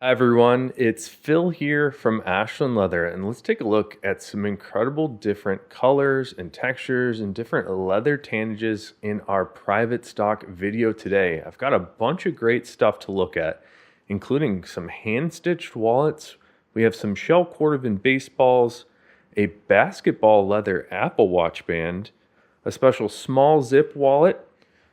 Hi everyone, it's Phil here from Ashland Leather, and let's take a look at some incredible different colors and textures and different leather tannages in our private stock video today. I've got a bunch of great stuff to look at, including some hand-stitched wallets. We have some shell cordovan baseballs, a basketball leather Apple Watch band, a special small zip wallet,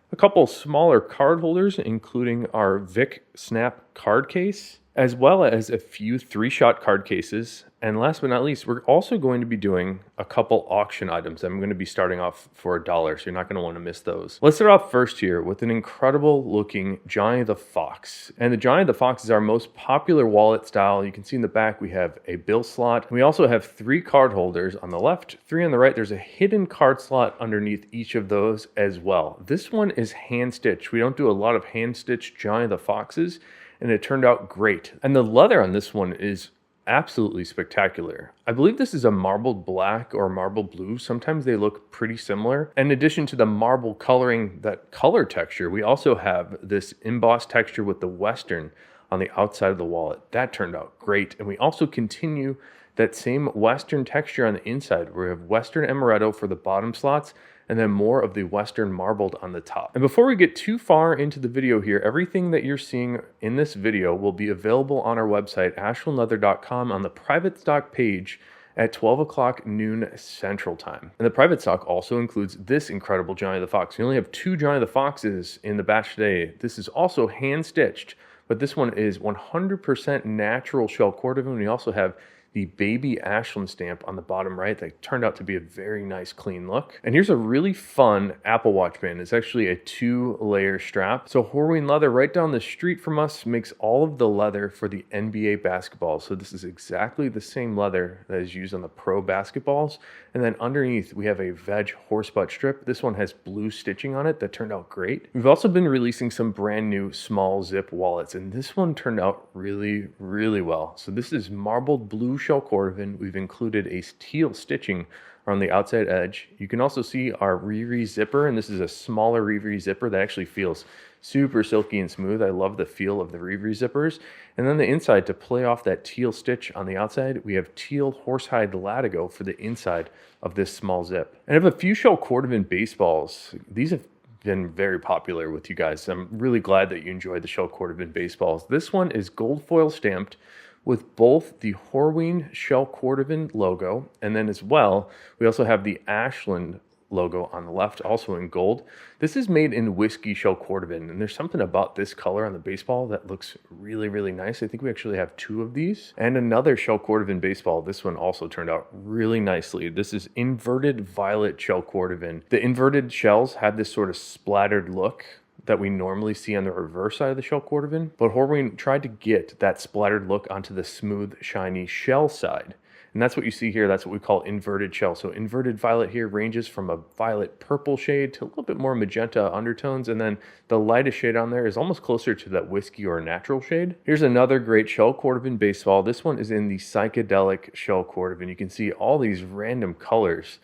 a couple smaller card holders, including our Vic Snap card case, as well as a few 3-shot card cases. And last but not least, we're also going to be doing a couple auction items. I'm going to be starting off for $1, so you're not going to want to miss those. Let's start off first here with an incredible looking Johnny the Fox. And the Johnny the Fox is our most popular wallet style. You can see in the back we have a bill slot. We also have 3 card holders on the left, 3 on the right. There's a hidden card slot underneath each of those as well. This one is hand stitched. We don't do a lot of hand stitched Johnny the Foxes, and it turned out great. And the leather on this one is absolutely spectacular. I believe this is a marbled black or marble blue. Sometimes they look pretty similar. In addition to the marble coloring, that color texture, we also have this embossed texture with the Western on the outside of the wallet. That turned out great. And we also continue that same Western texture on the inside. We have Western amaretto for the bottom slots, and then more of the Western marbled on the top. And before we get too far into the video here, everything that you're seeing in this video will be available on our website, ashlandleather.com, on the private stock page at 12 o'clock noon Central Time. And the private stock also includes this incredible Johnny the Fox. We only have 2 Johnny the Foxes in the batch today. This is also hand stitched, but this one is 100% natural shell cordovan. We also have the baby Ashland stamp on the bottom right that turned out to be a very nice clean look. And here's a really fun Apple Watch band. It's actually a 2-layer strap. So Horween Leather right down the street from us makes all of the leather for the NBA basketball. So this is exactly the same leather that is used on the pro basketballs. And then underneath we have a veg horsebutt strip. This one has blue stitching on it that turned out great. We've also been releasing some brand new small zip wallets, and this one turned out really, really well. So this is marbled blue shell cordovan. We've included a teal stitching on the outside edge. You can also see our Riri zipper, and this is a smaller Riri zipper that actually feels super silky and smooth. I love the feel of the Riri zippers. And then the inside, to play off that teal stitch on the outside, we have teal horsehide latigo for the inside of this small zip. And I have a few shell cordovan baseballs. These have been very popular with you guys. I'm really glad that you enjoyed the shell cordovan baseballs. This one is gold foil stamped with both the Horween shell cordovan logo, and then as well, we also have the Ashland logo on the left, also in gold. This is made in whiskey shell cordovan, and there's something about this color on the baseball that looks really, really nice. I think we actually have 2 of these. And another shell cordovan baseball. This one also turned out really nicely. This is inverted violet shell cordovan. The inverted shells had this sort of splattered look that we normally see on the reverse side of the shell cordovan, but Horween tried to get that splattered look onto the smooth, shiny shell side. And that's what you see here. That's what we call inverted shell. So inverted violet here ranges from a violet purple shade to a little bit more magenta undertones. And then the lightest shade on there is almost closer to that whiskey or natural shade. Here's another great shell cordovan baseball. This one is in the psychedelic shell cordovan. You can see all these random colors,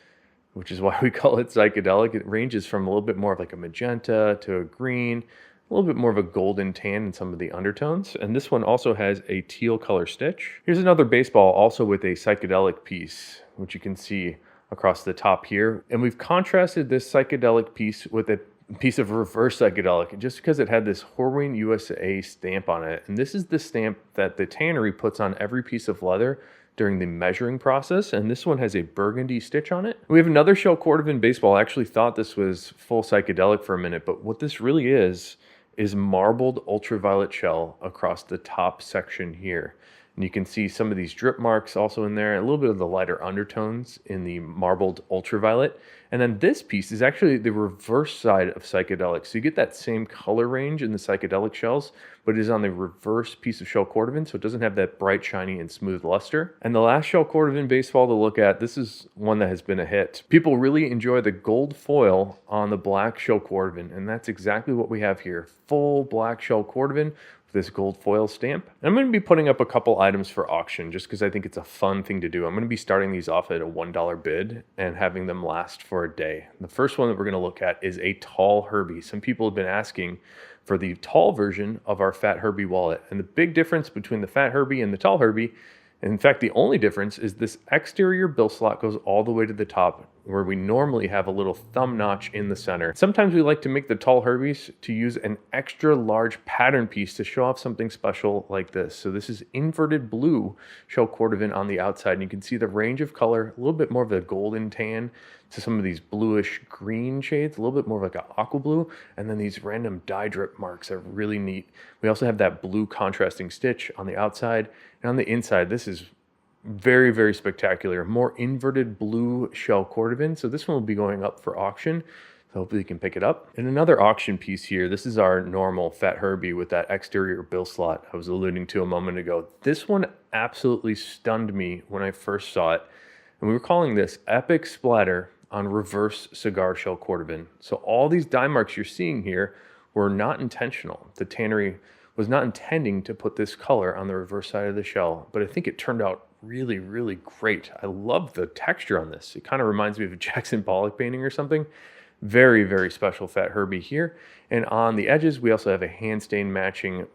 which is why we call it psychedelic. It ranges from a little bit more of like a magenta to a green, a little bit more of a golden tan in some of the undertones. And this one also has a teal color stitch. Here's another baseball also with a psychedelic piece, which you can see across the top here. And we've contrasted this psychedelic piece with a piece of reverse psychedelic just because it had this Horween USA stamp on it. And this is the stamp that the tannery puts on every piece of leather during the measuring process, and this one has a burgundy stitch on it. We have another shell cordovan baseball. I actually thought this was full psychedelic for a minute, but what this really is marbled ultraviolet shell across the top section here. And you can see some of these drip marks also in there, a little bit of the lighter undertones in the marbled ultraviolet. And then this piece is actually the reverse side of psychedelic. So you get that same color range in the psychedelic shells, but it is on the reverse piece of shell cordovan, so it doesn't have that bright, shiny, and smooth luster. And the last shell cordovan baseball to look at, this is one that has been a hit. People really enjoy the gold foil on the black shell cordovan, and that's exactly what we have here. Full black shell cordovan with this gold foil stamp. And I'm going to be putting up a couple items for auction just because I think it's a fun thing to do. I'm going to be starting these off at a $1 bid and having them last for a day. The first one that we're going to look at is a tall Herby. Some people have been asking for the tall version of our Fat Herby wallet. And the big difference between the Fat Herby and the tall Herby, and in fact, the only difference is this exterior bill slot goes all the way to the top, where we normally have a little thumb notch in the center. Sometimes we like to make the tall Herbies to use an extra large pattern piece to show off something special like this. So this is inverted blue shell cordovan on the outside, and you can see the range of color, a little bit more of a golden tan to some of these bluish green shades, a little bit more of like an aqua blue, and then these random dye drip marks are really neat. We also have that blue contrasting stitch on the outside, and on the inside, this is very, very spectacular. More inverted blue shell cordovan. So this one will be going up for auction. So hopefully you can pick it up. And another auction piece here. This is our normal Fat Herby with that exterior bill slot I was alluding to a moment ago. This one absolutely stunned me when I first saw it. And we were calling this Epic Splatter on reverse cigar shell cordovan. So all these dye marks you're seeing here were not intentional. The tannery was not intending to put this color on the reverse side of the shell, but I think it turned out really, really great. I love the texture on this. It kind of reminds me of a Jackson Pollock painting or something. Very, very special Fat Herby here. And on the edges, we also have a hand stain matching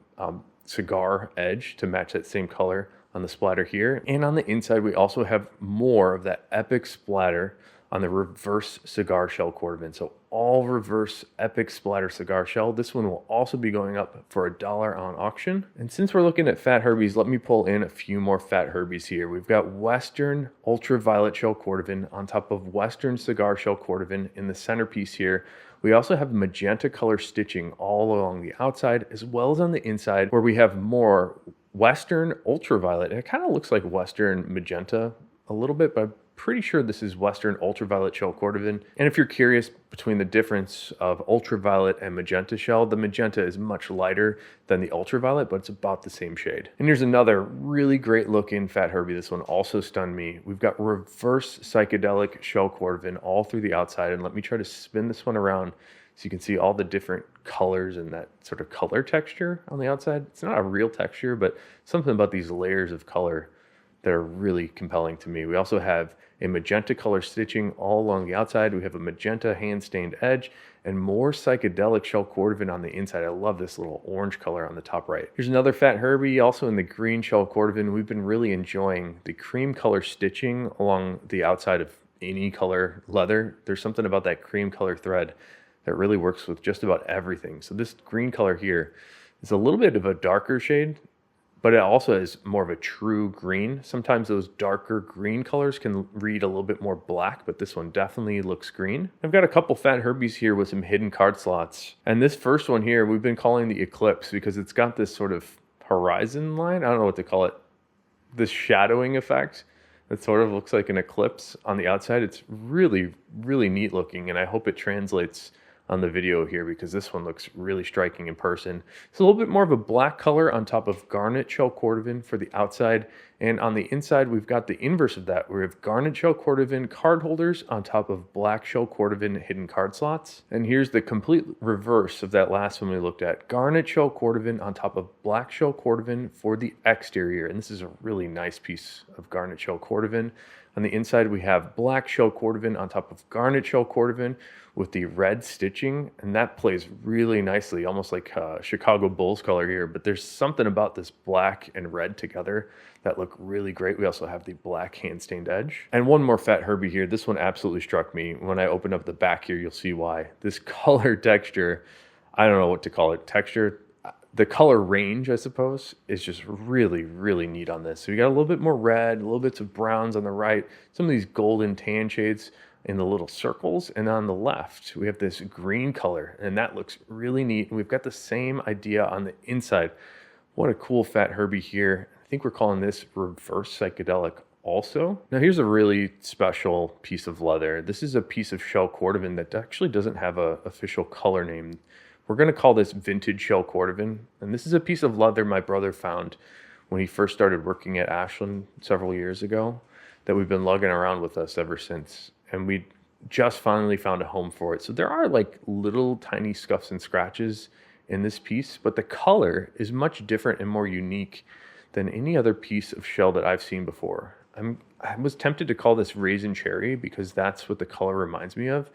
cigar edge to match that same color on the splatter here. And on the inside, we also have more of that epic splatter on the reverse cigar shell cordovan. So all reverse epic splatter cigar shell. This one will also be going up for $1 on auction. And since we're looking at Fat Herbies, let me pull in a few more Fat Herbies here. We've got Western ultraviolet shell cordovan on top of Western cigar shell cordovan in the centerpiece here. We also have magenta color stitching all along the outside as well as on the inside, where we have more Western ultraviolet. And it kind of looks like Western magenta a little bit, but I'm pretty sure this is Western ultraviolet shell cordovan. And if you're curious between the difference of ultraviolet and magenta shell, the magenta is much lighter than the ultraviolet, but it's about the same shade. And here's another really great looking Fat Herby. This one also stunned me. We've got reverse psychedelic shell cordovan all through the outside. And let me try to spin this one around so you can see all the different colors and that sort of color texture on the outside. It's not a real texture, but something about these layers of color that are really compelling to me. We also have a magenta color stitching all along the outside. We have a magenta hand-stained edge and more psychedelic shell cordovan on the inside. I love this little orange color on the top right. Here's another Fat Herby, also in the green shell cordovan. We've been really enjoying the cream color stitching along the outside of any color leather. There's something about that cream color thread that really works with just about everything. So this green color here is a little bit of a darker shade, but it also is more of a true green. Sometimes those darker green colors can read a little bit more black, but this one definitely looks green. I've got a couple Fat Herbies here with some hidden card slots. And this first one here, we've been calling the Eclipse because it's got this sort of horizon line. I don't know what to call it. This shadowing effect that sort of looks like an eclipse on the outside. It's really, really neat looking, and I hope it translates on the video here because this one looks really striking in person. It's a little bit more of a black color on top of garnet shell cordovan for the outside, and on the inside we've got the inverse of that. We have garnet shell cordovan card holders on top of black shell cordovan hidden card slots. And here's the complete reverse of that last one we looked at. Garnet shell cordovan on top of black shell cordovan for the exterior, and this is a really nice piece of garnet shell cordovan. On the inside, we have black shell cordovan on top of garnet shell cordovan with the red stitching, and that plays really nicely, almost like Chicago Bulls color here, but there's something about this black and red together that look really great. We also have the black hand-stained edge. And one more Fat Herby here. This one absolutely struck me. When I open up the back here, you'll see why. This color texture, I don't know what to call it, texture, the color range, I suppose, is just really, really neat on this. So you got a little bit more red, a little bits of browns on the right, some of these golden tan shades in the little circles, and on the left, we have this green color, and that looks really neat. And we've got the same idea on the inside. What a cool Fat Herby here. I think we're calling this reverse psychedelic also. Now here's a really special piece of leather. This is a piece of shell cordovan that actually doesn't have an official color name. We're going to call this vintage shell cordovan, and this is a piece of leather my brother found when he first started working at Ashland several years ago that we've been lugging around with us ever since, and we just finally found a home for it. So there are like little tiny scuffs and scratches in this piece, but the color is much different and more unique than any other piece of shell that I've seen before. I was tempted to call this raisin cherry because that's what the color reminds me of.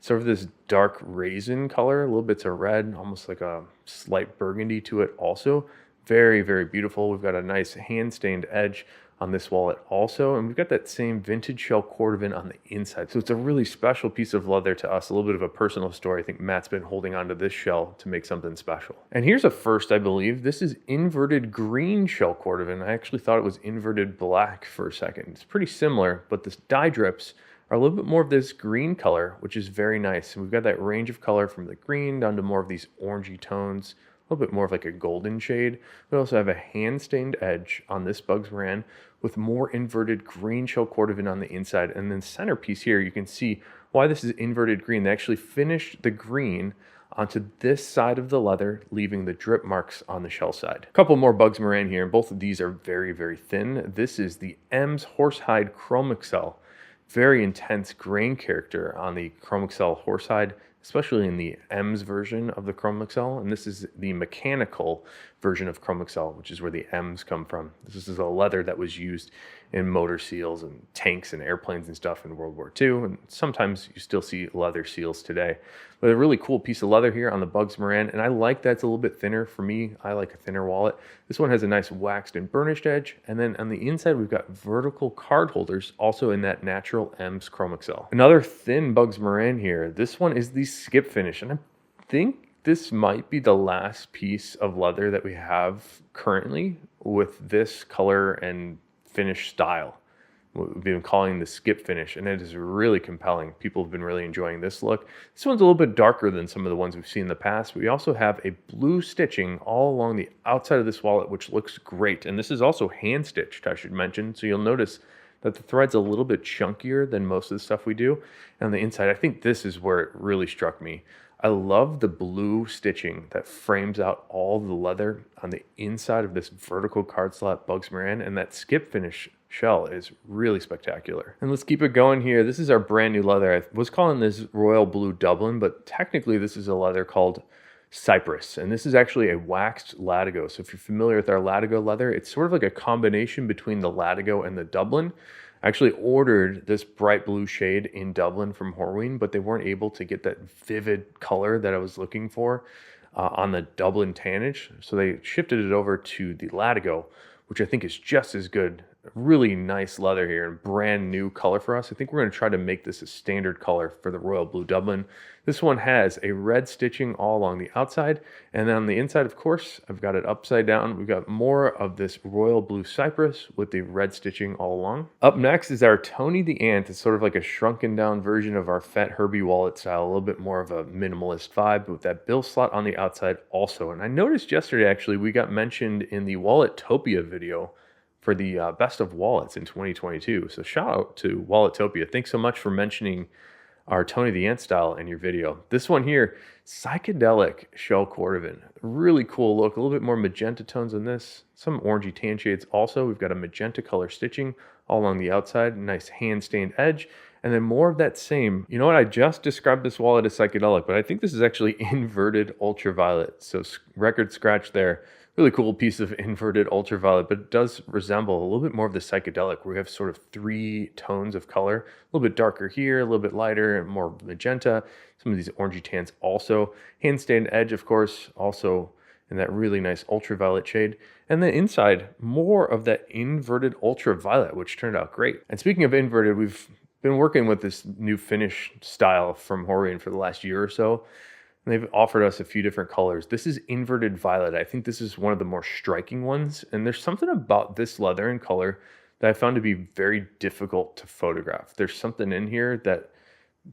sort of this dark raisin color, little bits of red, almost like a slight burgundy to it also. Very, very beautiful. We've got a nice hand-stained edge on this wallet also, and we've got that same vintage shell cordovan on the inside. So it's a really special piece of leather to us, a little bit of a personal story. I think Matt's been holding on to this shell to make something special. And here's a first, I believe. This is inverted green shell cordovan. I actually thought it was inverted black for a second. It's pretty similar, but the dye drips are a little bit more of this green color, which is very nice. And we've got that range of color from the green down to more of these orangey tones, a little bit more of like a golden shade. We also have a hand-stained edge on this Bugs Moran with more inverted green shell cordovan on the inside. And then centerpiece here, you can see why this is inverted green. They actually finished the green onto this side of the leather, leaving the drip marks on the shell side. A couple more Bugs Moran here, and both of these are very, very thin. This is the M's Horsehide Chrome Excel. Very intense grain character on the Chrome Excel horsehide, especially in the M's version of the Chrome Excel. And this is the mechanical version of Chrome Excel, which is where the M's come from. This is a leather that was used in motor seals and tanks and airplanes and stuff in World War II. And sometimes you still see leather seals today. But a really cool piece of leather here on the Bugs Moran. And I like that it's a little bit thinner. For me, I like a thinner wallet. This one has a nice waxed and burnished edge. And then on the inside, we've got vertical card holders, also in that natural M's Chrome Excel. Another thin Bugs Moran here. This one is the skip finish. And I think this might be the last piece of leather that we have currently with this color and finish style. What we've been calling the skip finish, and it is really compelling. People have been really enjoying this look. This one's a little bit darker than some of the ones we've seen in the past. We also have a blue stitching all along the outside of this wallet, which looks great. And this is also hand stitched, I should mention. So you'll notice that the thread's a little bit chunkier than most of the stuff we do. And on the inside, I think this is where it really struck me. I love the blue stitching that frames out all the leather on the inside of this vertical card slot Bugs Moran, and that skip finish shell is really spectacular. And let's keep it going here. This is our brand new leather. I was calling this Royal Blue Dublin, but technically this is a leather called Cypress, and this is actually a waxed latigo. So if you're familiar with our latigo leather, it's sort of like a combination between the latigo and the Dublin. I actually ordered this bright blue shade in Dublin from Horween, but they weren't able to get that vivid color that I was looking for on the Dublin tannage. So they shifted it over to the latigo, which I think is just as good. Really nice leather here and brand new color for us. I think we're going to try to make this a standard color for the Royal Blue Dublin. This one has a red stitching all along the outside, and then on the inside, of course, I've got it upside down. We've got more of this Royal Blue Cypress with the red stitching all along. Up next is our Tony the Ant. It's sort of like a shrunken down version of our Fat Herby wallet style, a little bit more of a minimalist vibe with that bill slot on the outside also. And I noticed yesterday, actually, we got mentioned in the Walletopia video for the best of wallets in 2022. So shout out to Walletopia. Thanks so much for mentioning our Tony the Ant style in your video. This one here, psychedelic shell cordovan. Really cool look, a little bit more magenta tones on this. Some orangey tan shades also. We've got a magenta color stitching all along the outside, nice hand-stained edge, and then more of that same. You know what, I just described this wallet as psychedelic, but I think this is actually inverted ultraviolet. So record scratch there. Really cool piece of inverted ultraviolet, but it does resemble a little bit more of the psychedelic, where we have sort of three tones of color, a little bit darker here, a little bit lighter, and more magenta. Some of these orangey tans also. Hand-stained edge, of course, also in that really nice ultraviolet shade. And then inside, more of that inverted ultraviolet, which turned out great. And speaking of inverted, we've been working with this new finish style from Moran for the last year or so. And they've offered us a few different colors. This is inverted violet. I think this is one of the more striking ones. And there's something about this leather and color that I found to be very difficult to photograph. There's something in here that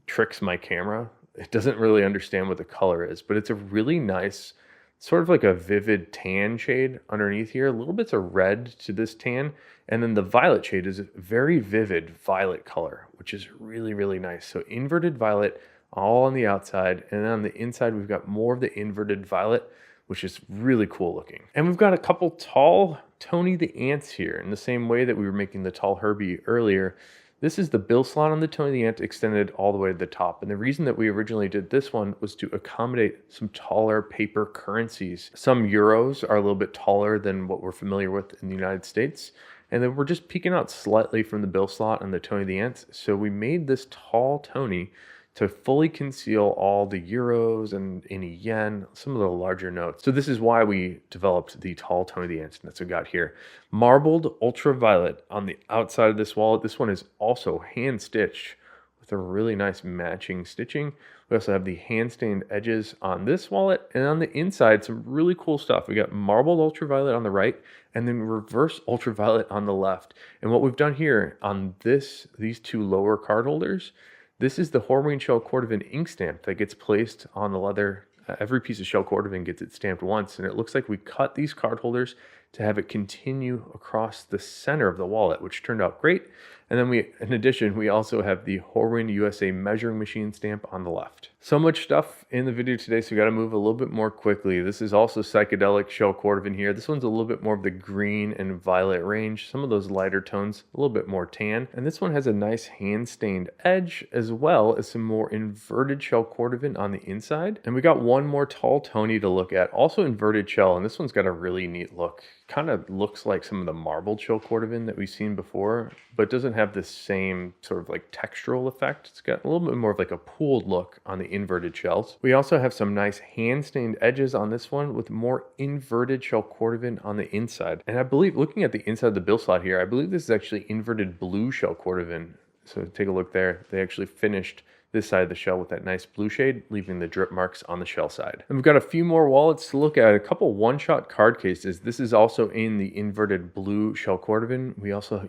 tricks my camera. It doesn't really understand what the color is, but it's a really nice, sort of like a vivid tan shade underneath here. Little bits of red to this tan. And then the violet shade is a very vivid violet color, which is really, really nice. So inverted violet, all on the outside, and then on the inside we've got more of the inverted violet, which is really cool looking. And we've got a couple tall Tony the Ants here in the same way that we were making the tall Herby earlier. This is the bill slot on the Tony the Ant extended all the way to the top. And the reason that we originally did this one was to accommodate some taller paper currencies. Some euros are a little bit taller than what we're familiar with in the United States. And then we're just peeking out slightly from the bill slot on the Tony the Ant. So we made this tall Tony to fully conceal all the euros and any yen, some of the larger notes. So this is why we developed the tall tone of the antidotes we got here. Marbled ultraviolet on the outside of this wallet. This one is also hand stitched with a really nice matching stitching. We also have the hand stained edges on this wallet, and on the inside, some really cool stuff. We got marbled ultraviolet on the right and then reverse ultraviolet on the left. And what we've done here on these two lower card holders, this is the Horween shell cordovan ink stamp that gets placed on the leather. Every piece of shell cordovan gets it stamped once, and it looks like we cut these card holders to have it continue across the center of the wallet, which turned out great. And then in addition, we also have the Horween USA measuring machine stamp on the left. So much stuff in the video today, so we got to move a little bit more quickly. This is also psychedelic shell cordovan here. This one's a little bit more of the green and violet range. Some of those lighter tones, a little bit more tan. And this one has a nice hand-stained edge, as well as some more inverted shell cordovan on the inside. And we got one more tall Tony to look at, also inverted shell, and this one's got a really neat look. Kind of looks like some of the marbled shell cordovan that we've seen before, but doesn't have the same sort of like textural effect. It's got a little bit more of like a pooled look on the inverted shells. We also have some nice hand stained edges on this one with more inverted shell cordovan on the inside. And I believe, looking at the inside of the bill slot here, I believe this is actually inverted blue shell cordovan. So take a look there. They actually finished this side of the shell with that nice blue shade, leaving the drip marks on the shell side. And we've got a few more wallets to look at, a couple one-shot card cases. This is also in the inverted blue shell cordovan.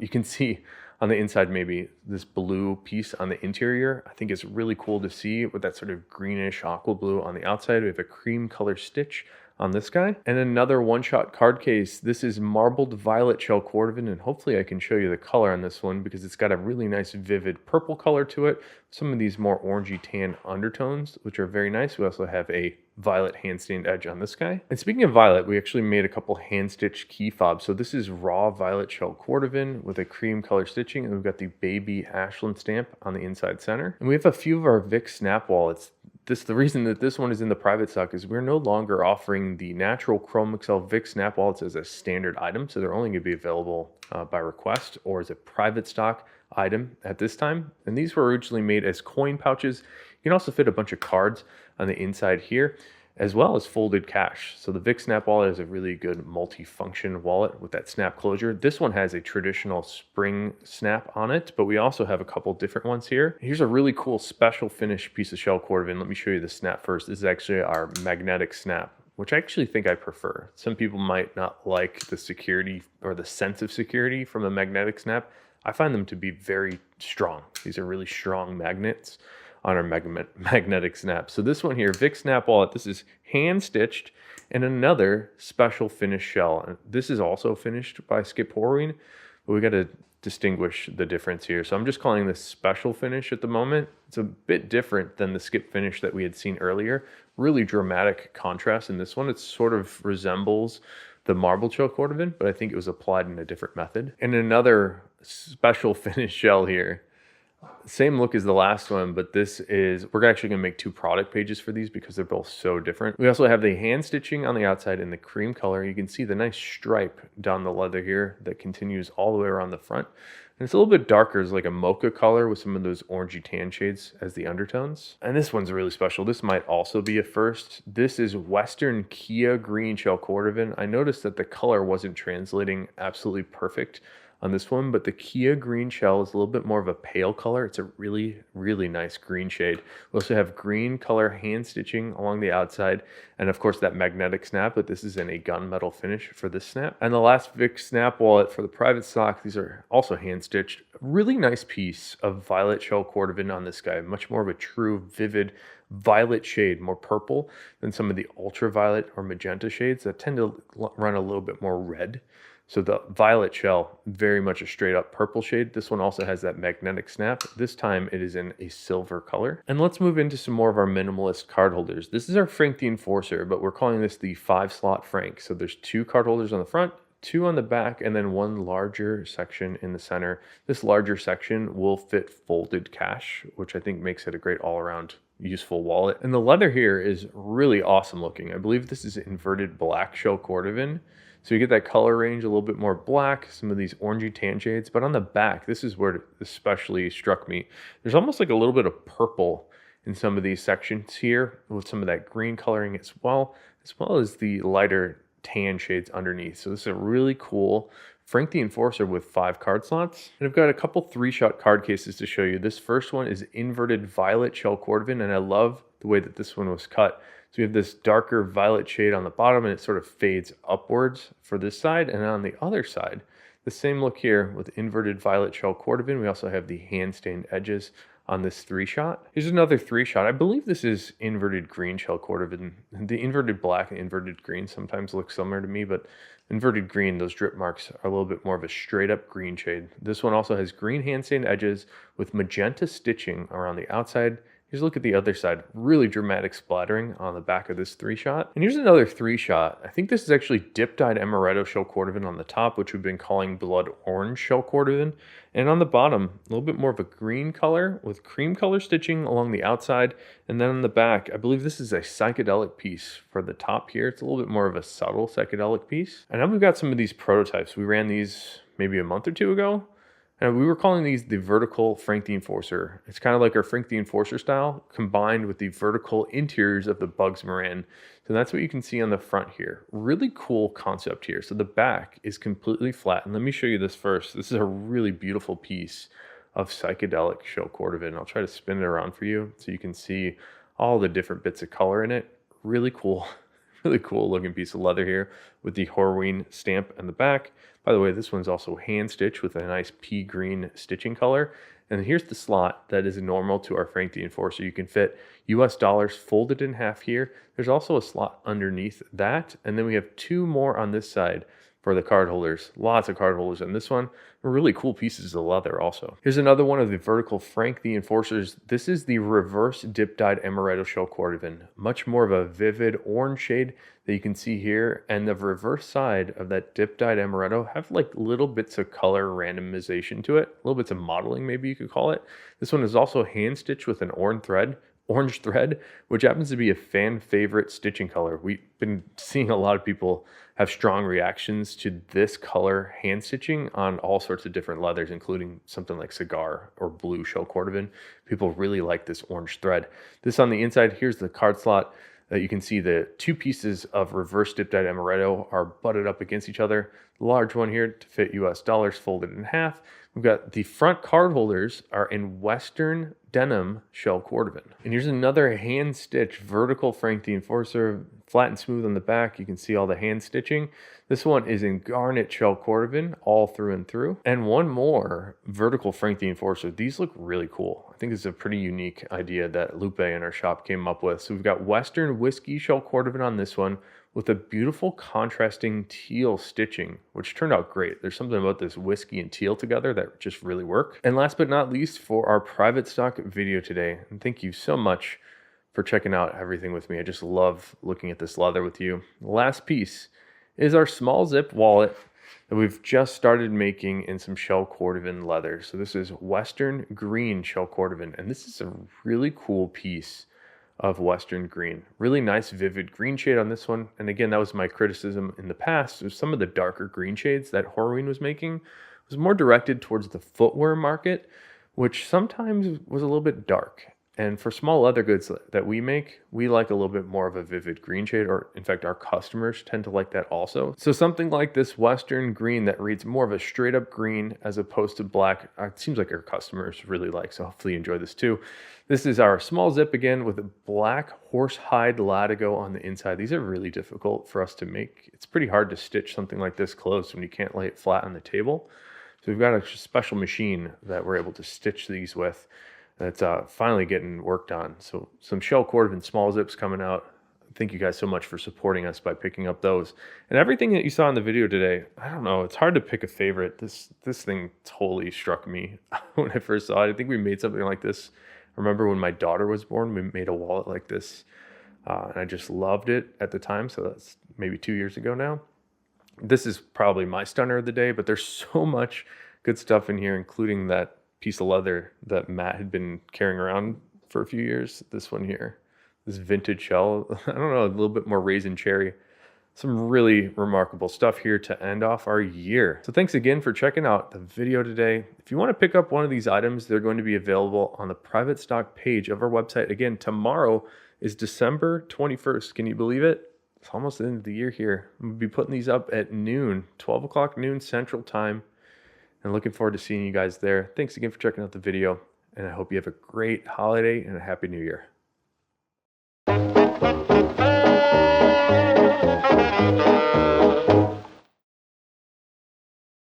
You can see on the inside maybe this blue piece on the interior. I think it's really cool to see with that sort of greenish aqua blue on the outside. We have a cream color stitch on this guy. And another one-shot card case. This is marbled violet shell cordovan, and hopefully I can show you the color on this one because it's got a really nice vivid purple color to it. Some of these more orangey tan undertones, which are very nice. We also have a violet hand-stained edge on this guy. And speaking of violet, we actually made a couple hand-stitched key fobs. So this is raw violet shell cordovan with a cream color stitching, and we've got the baby Ashland stamp on the inside center. And we have a few of our Vic snap wallets. The reason that this one is in the private stock is we're no longer offering the natural Chrome Excel Vic snap wallets as a standard item, so they're only going to be available by request or as a private stock item at this time. And these were originally made as coin pouches. You can also fit a bunch of cards on the inside here, as well as folded cash. So the Vic Snap wallet is a really good multi-function wallet with that snap closure. This one has a traditional spring snap on it, but we also have a couple different ones here. Here's a really cool special finish piece of shell cordovan. Let me show you the snap first. This is actually our magnetic snap, which I actually think I prefer. Some people might not like the security or the sense of security from a magnetic snap. I find them to be very strong. These are really strong magnets on our magnetic snap. So this one here, Vic Snap wallet, this is hand stitched and another special finish shell. And this is also finished by Skip Horween, but we got to distinguish the difference here. So I'm just calling this special finish at the moment. It's a bit different than the Skip finish that we had seen earlier. Really dramatic contrast in this one. It sort of resembles the marble shell cordovan, but I think it was applied in a different method. And another special finish shell here. Same look as the last one, but we're actually going to make two product pages for these because they're both so different. We also have the hand stitching on the outside in the cream color. You can see the nice stripe down the leather here that continues all the way around the front. And it's a little bit darker. It's like a mocha color with some of those orangey tan shades as the undertones. And this one's really special. This might also be a first. This is Western Kia Green Shell Cordovan. I noticed that the color wasn't translating absolutely perfect on this one, but the Kia green shell is a little bit more of a pale color. It's a really, really nice green shade. We also have green color hand stitching along the outside, and of course that magnetic snap, but this is in a gunmetal finish for this snap. And the last Vic Snap wallet for the private stock, these are also hand stitched. Really nice piece of violet shell cordovan on this guy, much more of a true vivid violet shade, more purple than some of the ultraviolet or magenta shades that tend to run a little bit more red. So the violet shell, very much a straight up purple shade. This one also has that magnetic snap. This time it is in a silver color. And let's move into some more of our minimalist card holders. This is our Frank the Enforcer, but we're calling this the 5-slot Frank. So there's 2 card holders on the front, 2 on the back, and then 1 larger section in the center. This larger section will fit folded cash, which I think makes it a great all-around useful wallet. And the leather here is really awesome looking. I believe this is inverted black shell cordovan. So you get that color range, a little bit more black, some of these orangey tan shades. But on the back, this is where it especially struck me. There's almost like a little bit of purple in some of these sections here with some of that green coloring as well as the lighter tan shades underneath. So this is a really cool Frank the Enforcer with 5 card slots. And I've got a couple 3-shot card cases to show you. This first one is inverted violet shell cordovan, and I love the way that this one was cut. So we have this darker violet shade on the bottom, and it sort of fades upwards for this side. And on the other side, the same look here with inverted violet shell cordovan. We also have the hand stained edges on this 3-shot. Here's another 3-shot. I believe this is inverted green shell cordovan. The inverted black and inverted green sometimes look similar to me, but inverted green, those drip marks are a little bit more of a straight up green shade. This one also has green hand stained edges with magenta stitching around the outside. Here's a look at the other side. Really dramatic splattering on the back of this 3-shot. And here's another 3-shot. I think this is actually dip-dyed amaretto shell cordovan on the top, which we've been calling blood orange shell cordovan. And on the bottom, a little bit more of a green color with cream color stitching along the outside. And then on the back, I believe this is a psychedelic piece for the top here. It's a little bit more of a subtle psychedelic piece. And now we've got some of these prototypes. We ran these maybe a month or two ago. And we were calling these the vertical Frank the Enforcer. It's kind of like our Frank the Enforcer style combined with the vertical interiors of the Bugs Moran. So that's what you can see on the front here. Really cool concept here. So the back is completely flat. And let me show you this first. This is a really beautiful piece of psychedelic shell cordovan. I'll try to spin it around for you so you can see all the different bits of color in it. Really cool. Really cool looking piece of leather here with the Halloween stamp on the back. By the way, this one's also hand stitched with a nice pea green stitching color. And here's the slot that is normal to our Frank the Enforcer. You can fit US dollars folded in half here. There's also a slot underneath that. And then we have 2 more on this side for the card holders. Lots of card holders in this one. Really cool pieces of leather also. Here's another one of the vertical Frank the Enforcers. This is the reverse dip-dyed amaretto shell cordovan. Much more of a vivid orange shade that you can see here. And the reverse side of that dip-dyed amaretto have like little bits of color randomization to it. Little bits of modeling, maybe you could call it. This one is also hand stitched with an orange thread, which happens to be a fan favorite stitching color. We've been seeing a lot of people have strong reactions to this color hand stitching on all sorts of different leathers, including something like cigar or blue shell cordovan. People really like this orange thread. This on the inside, here's the card slot. You can see the 2 pieces of reverse dip-dyed amaretto are butted up against each other. The large one here to fit US dollars folded in half. We've got the front card holders are in Western denim shell cordovan. And here's another hand-stitched vertical Frank the Enforcer, flat and smooth on the back. You can see all the hand stitching. This one is in garnet shell cordovan, all through and through. And one more vertical Frank the Enforcer. These look really cool. I think it's a pretty unique idea that Lupe in our shop came up with. So we've got Western whiskey shell cordovan on this one, with a beautiful contrasting teal stitching, which turned out great. There's something about this whiskey and teal together that just really work. And last but not least, for our private stock video today, and thank you so much for checking out everything with me. I just love looking at this leather with you. The last piece is our small zip wallet that we've just started making in some shell cordovan leather. So this is Western green shell cordovan, and this is a really cool piece of Western green. Really nice vivid green shade on this one. And again, that was my criticism in the past. Was some of the darker green shades that Horween was making was more directed towards the footwear market, which sometimes was a little bit dark. And for small leather goods that we make, we like a little bit more of a vivid green shade, or in fact, our customers tend to like that also. So something like this Western green that reads more of a straight up green as opposed to black, it seems like our customers really like, so hopefully you enjoy this too. This is our small zip again with a black horsehide latigo on the inside. These are really difficult for us to make. It's pretty hard to stitch something like this closed when you can't lay it flat on the table. So we've got a special machine that we're able to stitch these with. That's finally getting worked on. So some shell cordovan small zips coming out. Thank you guys so much for supporting us by picking up those. And everything that you saw in the video today, I don't know, it's hard to pick a favorite. This thing totally struck me when I first saw it. I think we made something like this. I remember when my daughter was born, we made a wallet like this. And I just loved it at the time. So that's maybe 2 years ago now. This is probably my stunner of the day, but there's so much good stuff in here, including that piece of leather that Matt had been carrying around for a few years. This one here, this vintage shell, I don't know, a little bit more raisin cherry Some really remarkable stuff here to end off our year. So thanks again for checking out the video today. If you want to pick up one of these items, they're going to be available on the private stock page of our website. Again, tomorrow is December 21st. Can you believe it? It's almost the end of the year here. I'm going to be putting these up at noon, 12 o'clock noon Central Time. And looking forward to seeing you guys there. Thanks again for checking out the video. And I hope you have a great holiday and a happy new year.